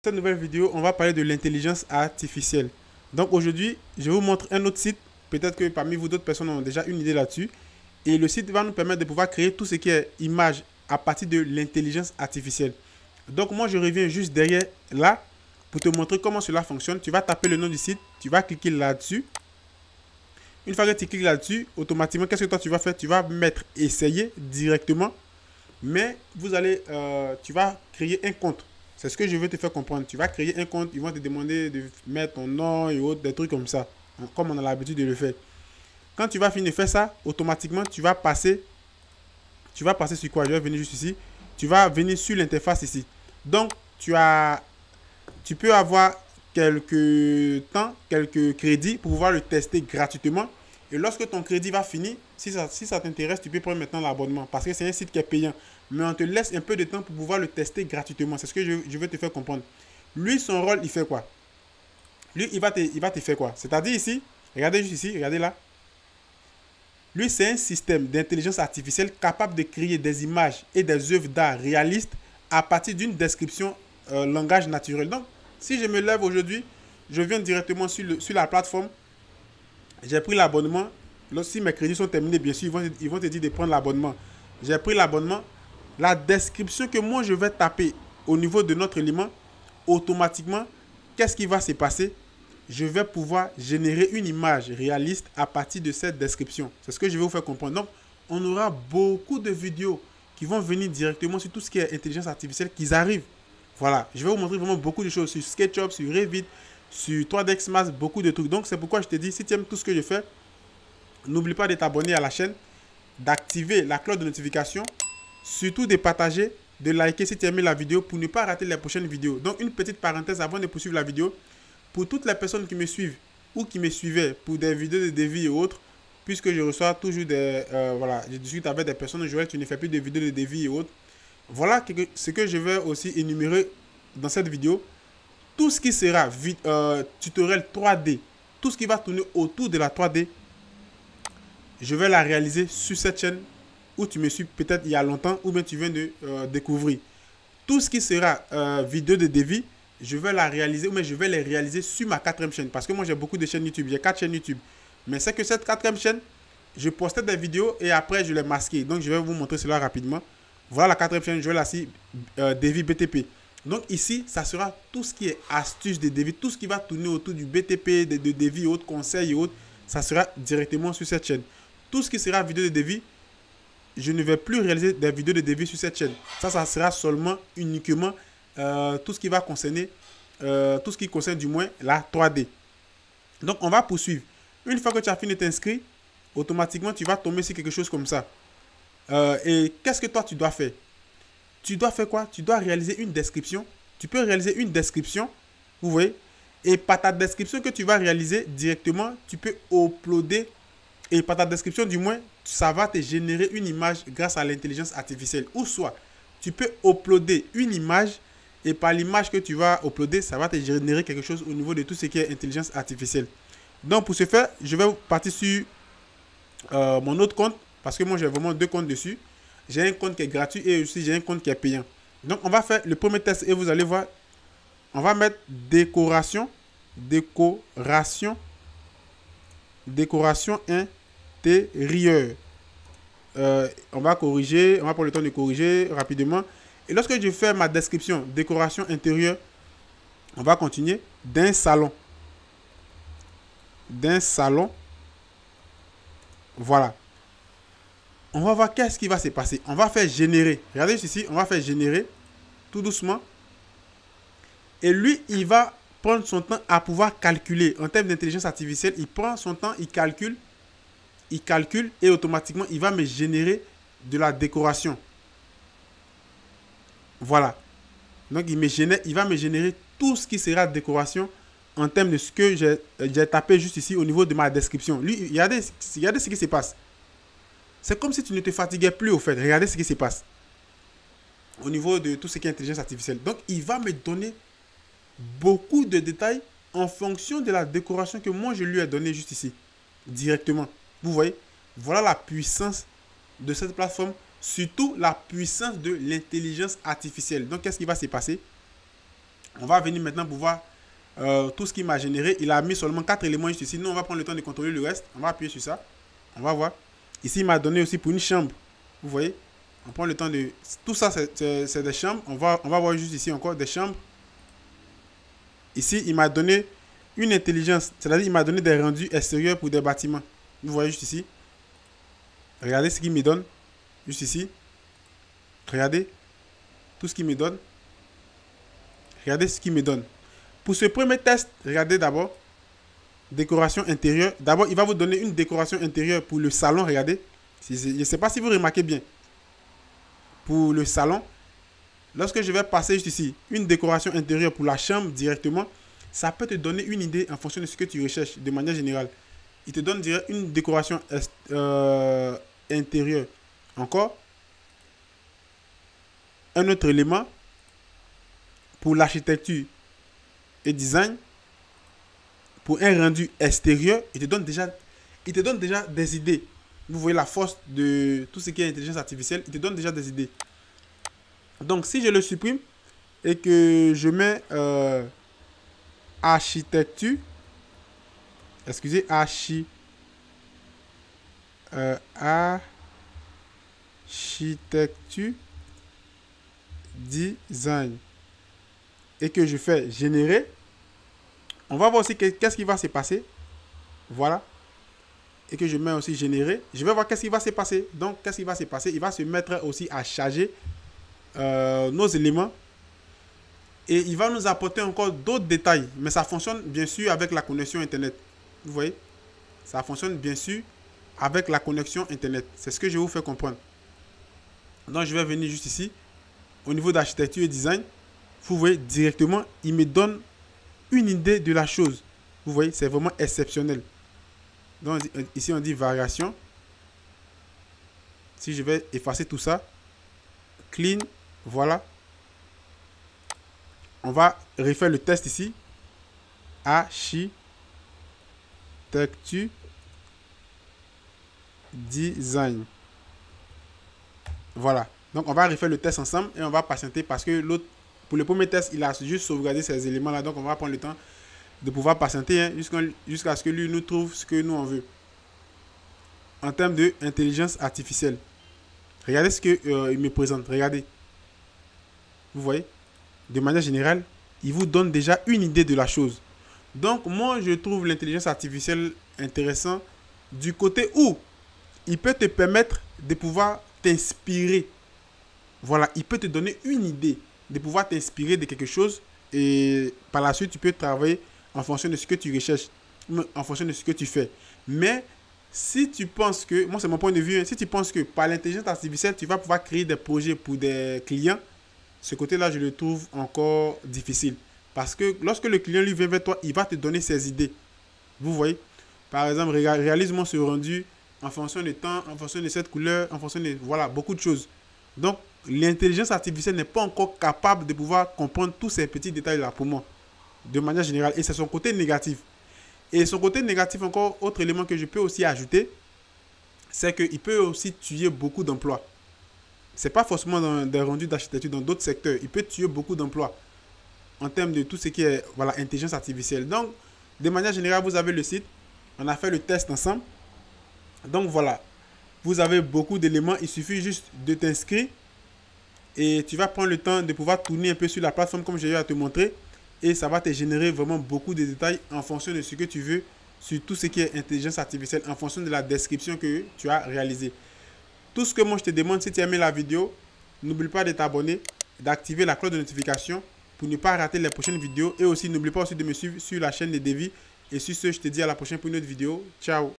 Dans cette nouvelle vidéo, on va parler de l'intelligence artificielle. Donc aujourd'hui, je vous montre un autre site. Peut-être que parmi vous, d'autres personnes ont déjà une idée là-dessus. Et le site va nous permettre de pouvoir créer tout ce qui est image à partir de l'intelligence artificielle. Donc moi, je reviens juste derrière là pour te montrer comment cela fonctionne. Tu vas taper le nom du site, tu vas cliquer là-dessus. Une fois que tu cliques là-dessus, automatiquement, qu'est-ce que toi tu vas faire? Tu vas mettre essayer directement. Mais tu vas créer un compte. C'est ce que je veux te faire comprendre. Tu vas créer un compte, ils vont te demander de mettre ton nom et autres, des trucs comme ça, comme on a l'habitude de le faire. Quand tu vas finir de faire ça, automatiquement, tu vas passer sur quoi? Je vais venir juste ici. Tu vas venir sur l'interface ici. Donc, tu peux avoir quelques crédits pour pouvoir le tester gratuitement. Et lorsque ton crédit va finir, si ça t'intéresse, tu peux prendre maintenant l'abonnement parce que c'est un site qui est payant. Mais on te laisse un peu de temps pour pouvoir le tester gratuitement. C'est ce que je veux te faire comprendre. Lui, son rôle, il fait quoi? Lui, il va te faire quoi? C'est-à-dire ici, regardez juste ici, regardez là. Lui, c'est un système d'intelligence artificielle capable de créer des images et des œuvres d'art réalistes à partir d'une description langage naturel. Donc, si je me lève aujourd'hui, je viens directement sur la plateforme. J'ai pris l'abonnement. Si mes crédits sont terminés, bien sûr, ils vont te dire de prendre l'abonnement. J'ai pris l'abonnement. La description que moi, je vais taper au niveau de notre élément, automatiquement, qu'est-ce qui va se passer? Je vais pouvoir générer une image réaliste à partir de cette description. C'est ce que je vais vous faire comprendre. Donc, on aura beaucoup de vidéos qui vont venir directement sur tout ce qui est intelligence artificielle qui arrivent. Voilà, je vais vous montrer vraiment beaucoup de choses sur SketchUp, sur Revit, sur 3ds Max, beaucoup de trucs. Donc, c'est pourquoi je te dis, si tu aimes tout ce que je fais, n'oublie pas de t'abonner à la chaîne, d'activer la cloche de notification, surtout de partager, de liker si tu as aimé la vidéo pour ne pas rater les prochaines vidéos. Donc, une petite parenthèse avant de poursuivre la vidéo. Pour toutes les personnes qui me suivent ou qui me suivaient pour des vidéos de devis et autres, puisque je reçois toujours je discute avec des personnes, Joël, tu ne fais plus de vidéos de devis et autres. Voilà ce que je vais aussi énumérer dans cette vidéo. Tout ce qui sera tutoriel 3D, tout ce qui va tourner autour de la 3D, je vais la réaliser sur cette chaîne où tu me suis peut-être il y a longtemps ou bien tu viens de découvrir. Tout ce qui sera vidéo de devis, je vais la réaliser, mais je vais les réaliser sur ma 4e chaîne. Parce que moi, j'ai beaucoup de chaînes YouTube. J'ai 4 chaînes YouTube. Mais c'est que cette 4e chaîne, je postais des vidéos et après, je les masquais. Donc, je vais vous montrer cela rapidement. Voilà la 4e chaîne, je vais la ici, Devis BTP. Donc, ici, ça sera tout ce qui est astuces de devis, tout ce qui va tourner autour du BTP, de devis et autres, conseils et autres, ça sera directement sur cette chaîne. Tout ce qui sera vidéo de devis, je ne vais plus réaliser des vidéos de devis sur cette chaîne. Ça sera uniquement tout ce qui va concerner, tout ce qui concerne du moins la 3D. Donc, on va poursuivre. Une fois que tu as fini de t'inscrire, automatiquement, tu vas tomber sur quelque chose comme ça. Et qu'est-ce que toi, tu dois faire? Tu dois faire quoi? Tu dois réaliser une description. Tu peux réaliser une description, vous voyez. Et par ta description que tu vas réaliser directement, tu peux uploader. Et par ta description, du moins, ça va te générer une image grâce à l'intelligence artificielle. Ou soit, tu peux uploader une image et par l'image que tu vas uploader, ça va te générer quelque chose au niveau de tout ce qui est intelligence artificielle. Donc, pour ce faire, je vais partir sur mon autre compte parce que moi, j'ai vraiment 2 comptes dessus. J'ai un compte qui est gratuit et aussi j'ai un compte qui est payant. Donc, on va faire le premier test et vous allez voir. On va mettre décoration intérieure. On va corriger, on va prendre le temps de corriger rapidement. Et lorsque je fais ma description, décoration intérieure, on va continuer d'un salon. Voilà. On va voir qu'est-ce qui va se passer. On va faire générer. Regardez ici, on va faire générer tout doucement. Et lui, il va prendre son temps à pouvoir calculer. En termes d'intelligence artificielle, il prend son temps, il calcule et automatiquement, il va me générer de la décoration. Voilà. Donc, il va me générer tout ce qui sera décoration en termes de ce que j'ai tapé juste ici au niveau de ma description. Lui, regardez ce qui se passe. C'est comme si tu ne te fatiguais plus au fait. Regardez ce qui se passe au niveau de tout ce qui est intelligence artificielle. Donc, il va me donner beaucoup de détails en fonction de la décoration que moi, je lui ai donnée juste ici, directement. Vous voyez, voilà la puissance de cette plateforme, surtout la puissance de l'intelligence artificielle. Donc, qu'est-ce qui va se passer? On va venir maintenant pour voir tout ce qu'il m'a généré. Il a mis seulement 4 éléments juste ici. Nous, on va prendre le temps de contrôler le reste. On va appuyer sur ça. On va voir. Ici, il m'a donné aussi pour une chambre. Vous voyez? On prend le temps de... Tout ça, c'est des chambres. On va voir juste ici encore des chambres. Ici, il m'a donné une intelligence. C'est-à-dire il m'a donné des rendus extérieurs pour des bâtiments. Vous voyez juste ici. Regardez ce qu'il me donne. Juste ici. Regardez tout ce qu'il me donne. Regardez ce qu'il me donne. Pour ce premier test, regardez d'abord. Décoration intérieure. D'abord, il va vous donner une décoration intérieure pour le salon. Regardez. Je ne sais pas si vous remarquez bien. Pour le salon, lorsque je vais passer juste ici, une décoration intérieure pour la chambre directement, ça peut te donner une idée en fonction de ce que tu recherches de manière générale. Il te donne une décoration intérieure. Encore, un autre élément pour l'architecture et design, pour un rendu extérieur, il te donne déjà des idées. Vous voyez la force de tout ce qui est intelligence artificielle, il te donne déjà des idées. Donc, si je le supprime et que je mets architecture, excusez, architecture, design, et que je fais générer, on va voir aussi qu'est-ce qui va se passer. Voilà. Et que je mets aussi générer. Je vais voir qu'est-ce qui va se passer. Donc, qu'est-ce qui va se passer? Il va se mettre aussi à charger nos éléments. Et il va nous apporter encore d'autres détails. Mais ça fonctionne bien sûr avec la connexion Internet. Vous voyez? Ça fonctionne bien sûr avec la connexion Internet. C'est ce que je vais vous faire comprendre. Donc, je vais venir juste ici. Au niveau d'architecture et design. Vous voyez directement, il me donne une idée de la chose. Vous voyez, c'est vraiment exceptionnel. Donc ici on dit variation. Si je vais effacer tout ça, clean, voilà. On va refaire le test ici. Architecture, design. Voilà. Donc on va refaire le test ensemble et on va patienter parce que l'autre, pour le premier test, il a juste sauvegardé ces éléments-là. Donc on va prendre le temps de pouvoir patienter hein, jusqu'à ce que lui nous trouve ce que nous on veut. En termes d'intelligence artificielle. Regardez ce qu'il me présente. Regardez. Vous voyez? De manière générale, il vous donne déjà une idée de la chose. Donc moi, je trouve l'intelligence artificielle intéressant du côté où il peut te permettre de pouvoir t'inspirer. Voilà, il peut te donner une idée de pouvoir t'inspirer de quelque chose et par la suite, tu peux travailler en fonction de ce que tu recherches, en fonction de ce que tu fais. Mais si tu penses que, moi c'est mon point de vue, hein, si tu penses que par l'intelligence artificielle, tu vas pouvoir créer des projets pour des clients, ce côté-là, je le trouve encore difficile. Parce que lorsque le client lui vient vers toi, il va te donner ses idées. Vous voyez? Par exemple, réalise-moi ce rendu en fonction du temps, en fonction de cette couleur, en fonction de, voilà, beaucoup de choses. Donc, l'intelligence artificielle n'est pas encore capable de pouvoir comprendre tous ces petits détails-là pour moi, de manière générale. Et c'est son côté négatif. Et son côté négatif, encore, autre élément que je peux aussi ajouter, c'est qu'il peut aussi tuer beaucoup d'emplois. Ce n'est pas forcément dans des rendus d'architecture, dans d'autres secteurs. Il peut tuer beaucoup d'emplois en termes de tout ce qui est voilà, intelligence artificielle. Donc, de manière générale, vous avez le site. On a fait le test ensemble. Donc, voilà. Vous avez beaucoup d'éléments. Il suffit juste de t'inscrire. Et tu vas prendre le temps de pouvoir tourner un peu sur la plateforme comme j'ai eu à te montrer. Et ça va te générer vraiment beaucoup de détails en fonction de ce que tu veux sur tout ce qui est intelligence artificielle, en fonction de la description que tu as réalisée. Tout ce que moi je te demande, si tu as aimé la vidéo, n'oublie pas de t'abonner, d'activer la cloche de notification pour ne pas rater les prochaines vidéos. Et aussi, n'oublie pas aussi de me suivre sur la chaîne de Davy. Et sur ce, je te dis à la prochaine pour une autre vidéo. Ciao!